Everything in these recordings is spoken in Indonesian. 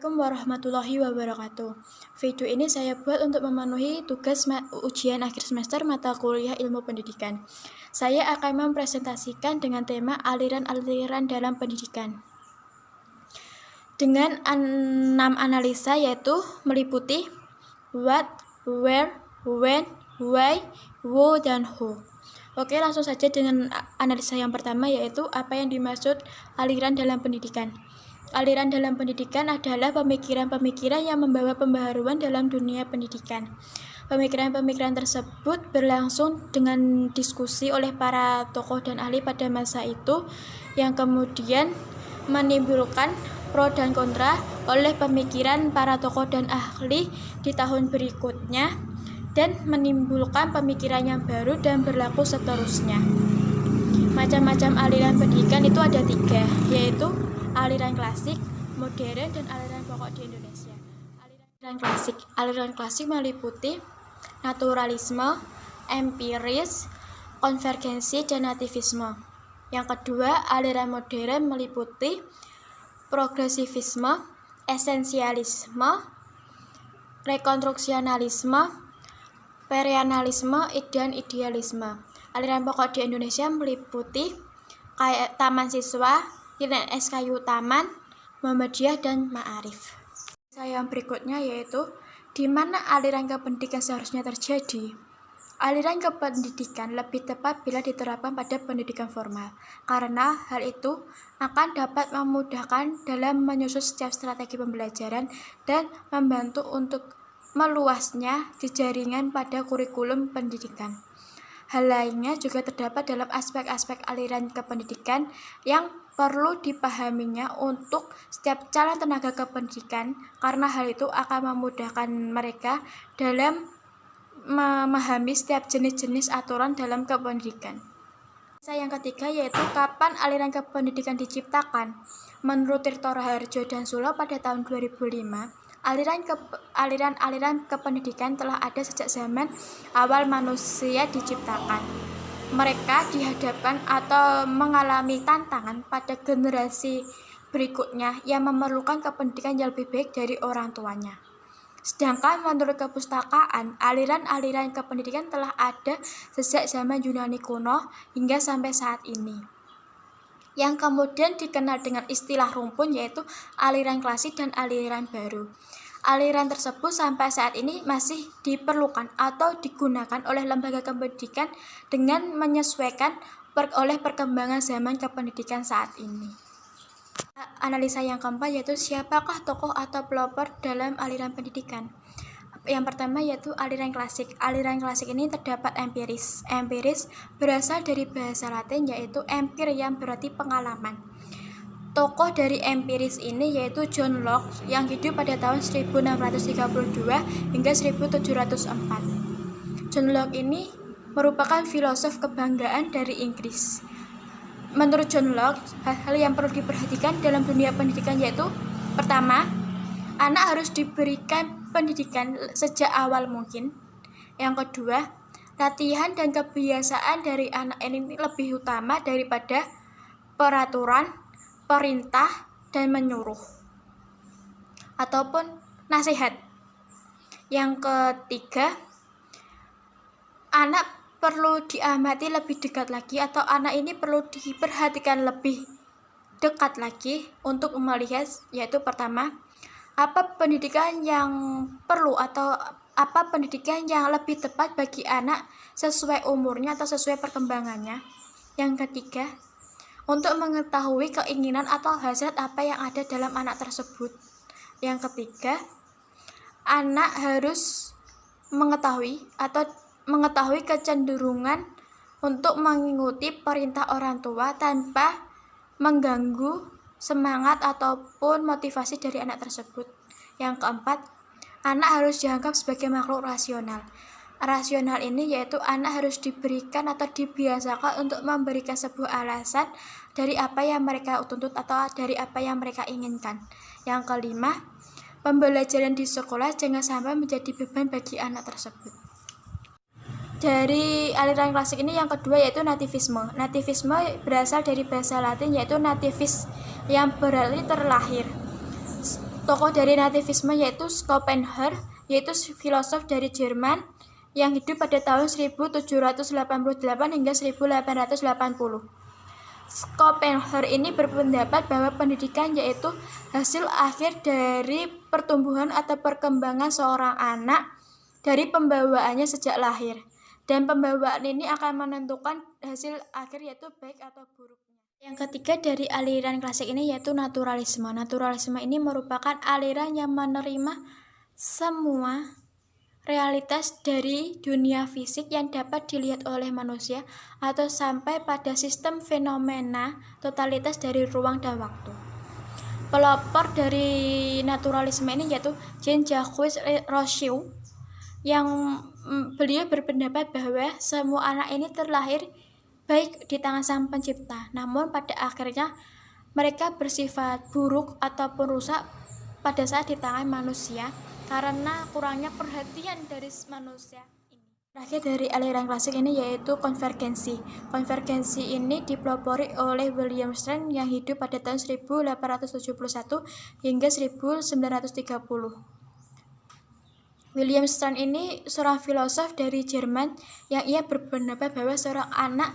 Assalamualaikum warahmatullahi wabarakatuh. Video ini saya buat untuk memenuhi tugas ujian akhir semester mata kuliah ilmu pendidikan. Saya akan mempresentasikan dengan tema aliran-aliran dalam pendidikan. Dengan 6 analisa yaitu meliputi what, where, when, why, who, dan who. Oke, langsung saja dengan analisa yang pertama yaitu apa yang dimaksud aliran dalam pendidikan. Aliran dalam pendidikan adalah pemikiran-pemikiran yang membawa pembaharuan dalam dunia pendidikan. Pemikiran-pemikiran tersebut berlangsung dengan diskusi oleh para tokoh dan ahli pada masa itu yang kemudian menimbulkan pro dan kontra oleh pemikiran para tokoh dan ahli di tahun berikutnya dan menimbulkan pemikiran yang baru dan berlaku seterusnya. Macam-macam aliran pendidikan itu ada 3, yaitu aliran klasik, modern, dan aliran pokok di Indonesia. Aliran klasik meliputi naturalisme, empiris, konvergensi, dan nativisme. Yang kedua, aliran modern meliputi progresivisme, esensialisme, rekonstruksionalisme, perennialisme, dan idealisme. Aliran pokok di Indonesia meliputi Taman Siswa, SKU Taman, Muhammadiyah, dan Ma'arif. Yang berikutnya yaitu di mana aliran kependidikan seharusnya terjadi. Aliran kependidikan lebih tepat bila diterapkan pada pendidikan formal, karena hal itu akan dapat memudahkan dalam menyusun setiap strategi pembelajaran dan membantu untuk meluasnya jejaringan pada kurikulum pendidikan. Hal lainnya juga terdapat dalam aspek-aspek aliran kependidikan yang perlu dipahaminya untuk setiap calon tenaga kependidikan, karena hal itu akan memudahkan mereka dalam memahami setiap jenis-jenis aturan dalam kependidikan. Yang ketiga yaitu kapan aliran kependidikan diciptakan. Menurut Tirto Raharjo dan Sulo pada tahun 2005, aliran kependidikan telah ada sejak zaman awal manusia diciptakan. Mereka dihadapkan atau mengalami tantangan pada generasi berikutnya yang memerlukan kependidikan yang lebih baik dari orang tuanya. Sedangkan menurut kepustakaan, aliran-aliran kependidikan telah ada sejak zaman Yunani kuno hingga sampai saat ini. Yang kemudian dikenal dengan istilah rumpun yaitu aliran klasik dan aliran baru. Aliran tersebut sampai saat ini masih diperlukan atau digunakan oleh lembaga pendidikan dengan menyesuaikan oleh perkembangan zaman kependidikan saat ini. Analisa yang keempat yaitu siapakah tokoh atau pelopor dalam aliran pendidikan. Yang pertama yaitu aliran klasik. Aliran klasik ini terdapat empiris. Empiris berasal dari bahasa Latin yaitu empir yang berarti pengalaman. Tokoh dari empiris ini yaitu John Locke yang hidup pada tahun 1632 hingga 1704. John Locke ini merupakan filosof kebanggaan dari Inggris. Menurut John Locke, hal-hal yang perlu diperhatikan dalam dunia pendidikan yaitu pertama, anak harus diberikan pendidikan sejak awal mungkin. Yang kedua, latihan dan kebiasaan dari anak ini lebih utama daripada peraturan, perintah, dan menyuruh ataupun nasihat. Yang ketiga, anak perlu diamati lebih dekat lagi atau anak ini perlu diperhatikan lebih dekat lagi untuk melihat yaitu pertama, apa pendidikan yang perlu atau apa pendidikan yang lebih tepat bagi anak sesuai umurnya atau sesuai perkembangannya. Yang ketiga, untuk mengetahui keinginan atau hasrat apa yang ada dalam anak tersebut. Yang ketiga, anak harus mengetahui kecenderungan untuk mengikuti perintah orang tua tanpa mengganggu semangat ataupun motivasi dari anak tersebut. Yang keempat, anak harus dianggap sebagai makhluk rasional. Rasional ini yaitu anak harus diberikan atau dibiasakan untuk memberikan sebuah alasan dari apa yang mereka tuntut atau dari apa yang mereka inginkan. Yang kelima, pembelajaran di sekolah jangan sampai menjadi beban bagi anak tersebut. Dari aliran klasik ini yang kedua yaitu nativisme. Nativisme berasal dari bahasa Latin yaitu nativis yang berarti terlahir. Tokoh dari nativisme yaitu Schopenhauer, yaitu filosof dari Jerman yang hidup pada tahun 1788 hingga 1880. Schopenhauer ini berpendapat bahwa pendidikan yaitu hasil akhir dari pertumbuhan atau perkembangan seorang anak dari pembawaannya sejak lahir. Dan pembawaan ini akan menentukan hasil akhir yaitu baik atau buruknya. Yang ketiga dari aliran klasik ini yaitu naturalisme. Naturalisme ini merupakan aliran yang menerima semua realitas dari dunia fisik yang dapat dilihat oleh manusia atau sampai pada sistem fenomena totalitas dari ruang dan waktu. Pelopor dari naturalisme ini yaitu Jean-Jacques Rousseau, yang beliau berpendapat bahwa semua anak ini terlahir baik di tangan Sang Pencipta, namun pada akhirnya mereka bersifat buruk ataupun rusak pada saat di tangan manusia karena kurangnya perhatian dari manusia ini. Terakhir dari aliran klasik ini yaitu konvergensi. Konvergensi ini dipelopori oleh William Strauss yang hidup pada tahun 1871 hingga 1930. William Strauss ini seorang filosof dari Jerman yang ia berpendapat bahwa seorang anak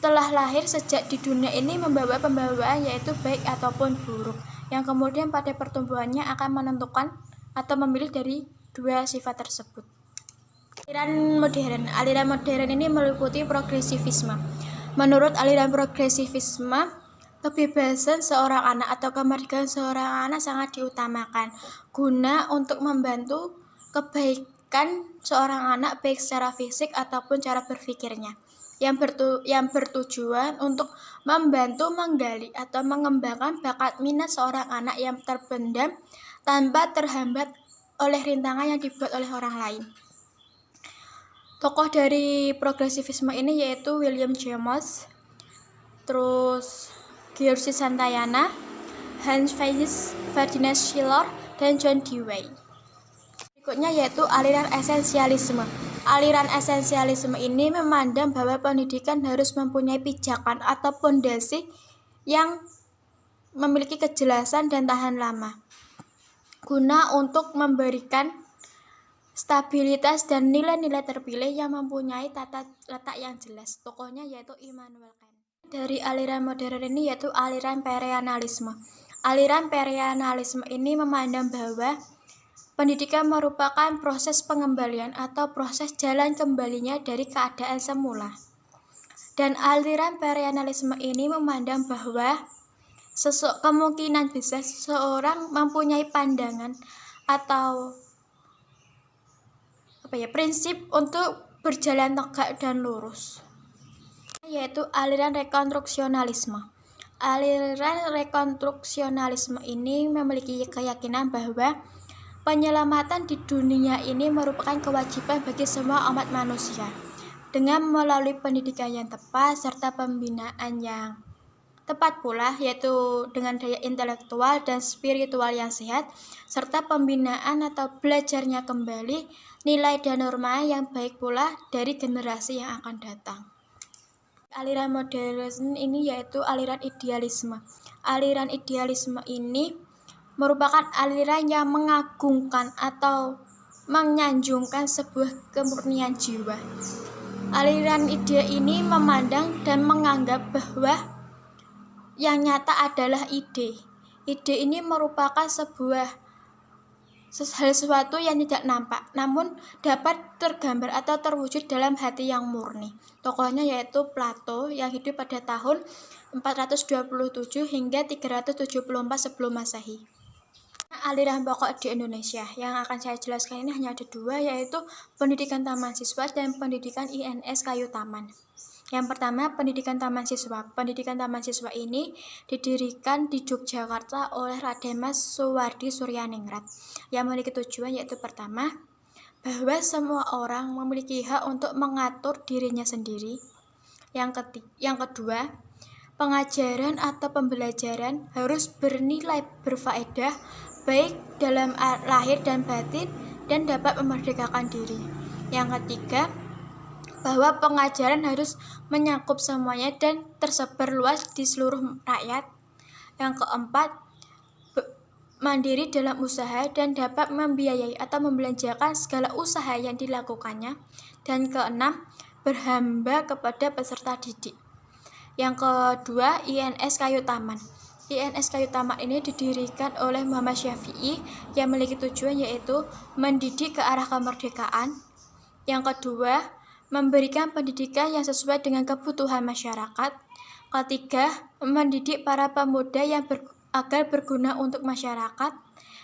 telah lahir sejak di dunia ini membawa pembawaan yaitu baik ataupun buruk, yang kemudian pada pertumbuhannya akan menentukan atau memilih dari dua sifat tersebut. Aliran modern ini meliputi progresivisme. Menurut aliran progresivisme, kebebasan seorang anak atau kemerdekaan seorang anak sangat diutamakan guna untuk membantu kebaikan seorang anak baik secara fisik ataupun cara berpikirnya, yang bertujuan untuk membantu menggali atau mengembangkan bakat minat seorang anak yang terpendam tanpa terhambat oleh rintangan yang dibuat oleh orang lain. Tokoh dari progresivisme ini yaitu William James, terus George Santayana, Hans Ferdinand Schiller, dan John Dewey. Berikutnya yaitu aliran esensialisme. Aliran esensialisme ini memandang bahwa pendidikan harus mempunyai pijakan atau pondasi yang memiliki kejelasan dan tahan lama, guna untuk memberikan stabilitas dan nilai-nilai terpilih yang mempunyai tata letak yang jelas. Tokohnya yaitu Immanuel Kant. Dari aliran modern ini yaitu aliran perennialisme. Aliran perennialisme ini memandang bahwa pendidikan merupakan proses pengembalian atau proses jalan kembalinya dari keadaan semula. Dan aliran perennialisme ini memandang bahwa kemungkinan besar seseorang mempunyai pandangan atau prinsip untuk berjalan tegak dan lurus, yaitu aliran rekonstruksionalisme. Aliran rekonstruksionalisme ini memiliki keyakinan bahwa penyelamatan di dunia ini merupakan kewajiban bagi semua umat manusia dengan melalui pendidikan yang tepat serta pembinaan yang tepat pula, yaitu dengan daya intelektual dan spiritual yang sehat serta pembinaan atau belajarnya kembali nilai dan norma yang baik pula dari generasi yang akan datang. Aliran modern ini yaitu aliran idealisme. Aliran idealisme ini merupakan aliran yang mengagungkan atau menyanjungkan sebuah kemurnian jiwa. Aliran ide ini memandang dan menganggap bahwa yang nyata adalah ide. Ide ini merupakan sesuatu yang tidak nampak, namun dapat tergambar atau terwujud dalam hati yang murni. Tokohnya yaitu Plato yang hidup pada tahun 427 hingga 374 sebelum Masehi. Aliran pokok di Indonesia yang akan saya jelaskan ini hanya ada dua, yaitu pendidikan taman siswa dan pendidikan INS Kayu Taman. Yang pertama, pendidikan taman siswa. Pendidikan taman siswa ini didirikan di Yogyakarta oleh Raden Mas Suwardi Suryaningrat yang memiliki tujuan yaitu pertama, bahwa semua orang memiliki hak untuk mengatur dirinya sendiri. Yang kedua, pengajaran atau pembelajaran harus bernilai berfaedah baik dalam lahir dan batin dan dapat memerdekakan diri. Yang ketiga, bahwa pengajaran harus mencakup semuanya dan tersebar luas di seluruh rakyat. Yang keempat, mandiri dalam usaha dan dapat membiayai atau membelanjakan segala usaha yang dilakukannya. Dan keenam, berhamba kepada peserta didik. Yang kedua, INS Kayu Taman. INS Kayu Taman ini didirikan oleh Muhammad Syafi'i yang memiliki tujuan yaitu mendidik ke arah kemerdekaan. Yang kedua, memberikan pendidikan yang sesuai dengan kebutuhan masyarakat. Ketiga, mendidik para pemuda yang agar berguna untuk masyarakat.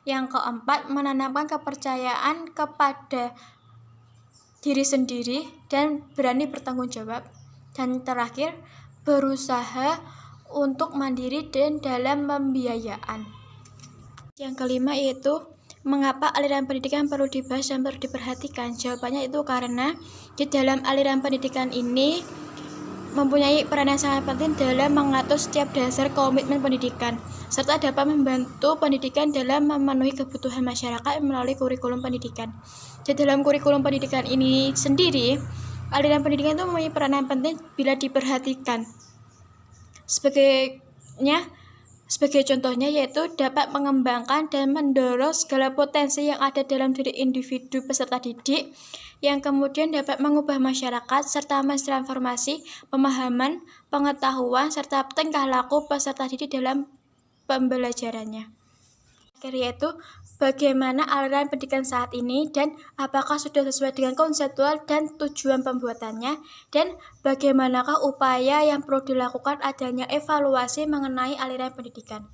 Yang keempat, menanamkan kepercayaan kepada diri sendiri dan berani bertanggung jawab. Dan terakhir, berusaha untuk mandiri dan dalam pembiayaan. Yang kelima yaitu mengapa aliran pendidikan perlu dibahas dan perlu diperhatikan? Jawabannya itu karena di dalam aliran pendidikan ini mempunyai peran yang sangat penting dalam mengatur setiap dasar komitmen pendidikan, serta dapat membantu pendidikan dalam memenuhi kebutuhan masyarakat melalui kurikulum pendidikan. Di dalam kurikulum pendidikan ini sendiri, aliran pendidikan itu mempunyai peran yang penting bila diperhatikan. Sebagai contohnya yaitu dapat mengembangkan dan mendorong segala potensi yang ada dalam diri individu peserta didik, yang kemudian dapat mengubah masyarakat serta mentransformasi pemahaman, pengetahuan, serta tingkah laku peserta didik dalam pembelajarannya. Yaitu bagaimana aliran pendidikan saat ini dan apakah sudah sesuai dengan konseptual dan tujuan pembuatannya, dan bagaimanakah upaya yang perlu dilakukan adanya evaluasi mengenai aliran pendidikan.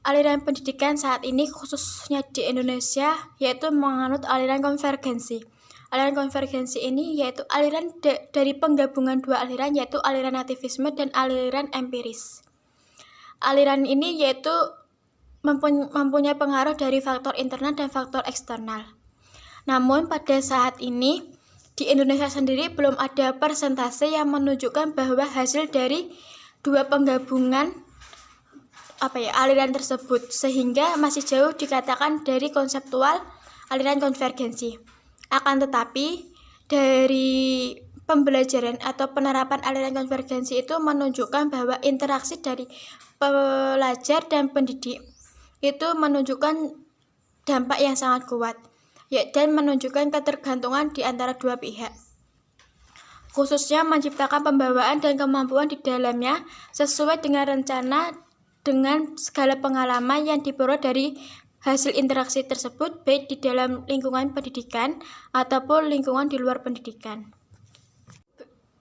Aliran pendidikan saat ini khususnya di Indonesia yaitu menganut aliran konvergensi. Aliran konvergensi ini yaitu aliran dari penggabungan dua aliran, yaitu aliran aktivisme dan aliran empiris. Aliran ini yaitu mempunyai pengaruh dari faktor internal dan faktor eksternal. Namun pada saat ini di Indonesia sendiri belum ada persentase yang menunjukkan bahwa hasil dari dua penggabungan aliran tersebut, sehingga masih jauh dikatakan dari konseptual aliran konvergensi. Akan tetapi dari pembelajaran atau penerapan aliran konvergensi itu menunjukkan bahwa interaksi dari pelajar dan pendidik itu menunjukkan dampak yang sangat kuat, dan menunjukkan ketergantungan di antara dua pihak, khususnya menciptakan pembawaan dan kemampuan di dalamnya sesuai dengan rencana dengan segala pengalaman yang diperoleh dari hasil interaksi tersebut, baik di dalam lingkungan pendidikan ataupun lingkungan di luar pendidikan.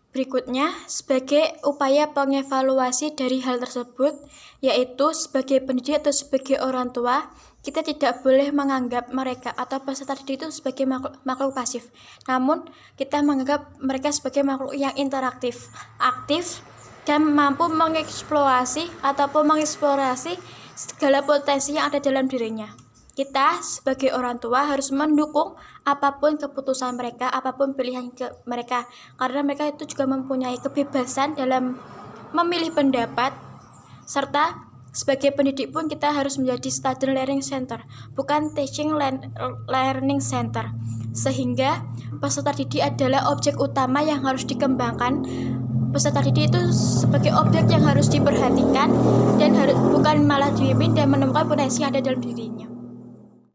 Berikutnya, sebagai upaya pengevaluasi dari hal tersebut, yaitu sebagai pendidik atau sebagai orang tua, kita tidak boleh menganggap mereka atau peserta didik itu sebagai makhluk pasif. Namun, kita menganggap mereka sebagai makhluk yang interaktif, aktif, dan mampu mengeksplorasi ataupun mengeksplorasi segala potensi yang ada dalam dirinya. Kita sebagai orang tua harus mendukung apapun keputusan mereka, apapun pilihan mereka, karena mereka itu juga mempunyai kebebasan dalam memilih pendapat, serta sebagai pendidik pun kita harus menjadi student learning center, bukan teaching learning center, sehingga peserta didik adalah objek utama yang harus dikembangkan. Peserta didik itu sebagai objek yang harus diperhatikan dan bukan malah dibimbing dan menemukan potensi yang ada dalam dirinya.